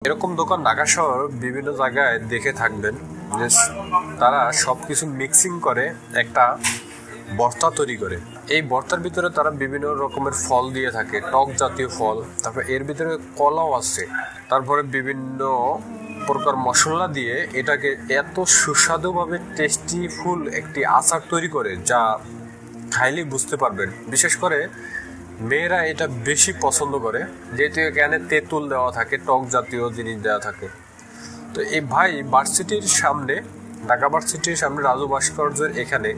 এরকম দোকান ঢাকা শহর বিভিন্ন জায়গায় দেখে থাকবেন যে তারা সবকিছু মিক্সিং করে একটা ভর্তা তৈরি করে। এই ভর্তার ভিতরে তারা বিভিন্ন রকমের ফল দিয়ে থাকে, টক জাতীয় ফল, তারপর এর ভিতরে কলাও আছে, তারপরে বিভিন্ন প্রকার মশলা দিয়ে এটাকে এত সুস্বাদুভাবে টেস্টিফুল একটি আচার তৈরি করে যা খাইলেই বুঝতে পারবেন। বিশেষ করে মেয়েরা এটা বেশি পছন্দ করে, যেহেতু এখানে তেঁতুল দেওয়া থাকে, টক জাতীয় জিনিস দেওয়া থাকে। তো এই ভাই ভার্সিটির সামনে, ঢাকা ভার্সিটির সামনে রাজু ভাস্কর্যের এখানে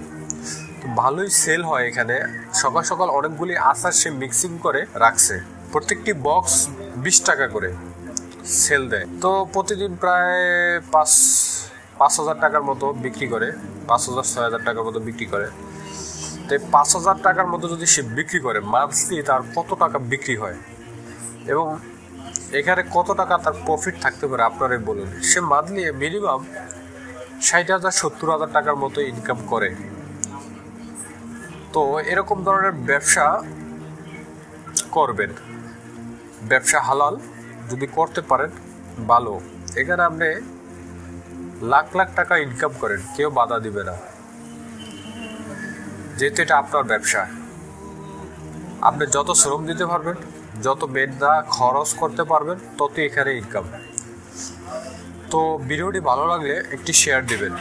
ভালোই সেল হয়। এখানে সকাল সকাল অনেকগুলি আচার সে মিক্সিং করে রাখছে, প্রত্যেকটি বক্স 20 টাকা করে সেল দেয়। তো প্রতিদিন প্রায় 5,000 টাকার মতো বিক্রি করে, 5,000-6,000 টাকার মতো বিক্রি করে। 5,000 টাকার মতো যদি সে বিক্রি করে, মান্থলি তার কত টাকা বিক্রি হয় এবং এখানে কত টাকা তার প্রফিট থাকতে পারে আপনারাই বলুন। সে মান্থলি মিনিমাম 60,000-70,000 টাকার মতো ইনকাম করে। তো এরকম ধরনের ব্যবসা করবেন, ব্যবসা হালাল, যদি করতে পারেন ভালো। এখানে আপনি লাখ লাখ টাকা ইনকাম করেন, কেউ বাধা দিবে না, যেহেতু এটা আপনার ব্যবসা। আপনি যত শ্রম দিতে পারবেন, যত মেধা খরচ করতে পারবেন, তত এখানে ইনকাম। তো ভিডিওটি ভালো লাগলে একটি শেয়ার দিবেন।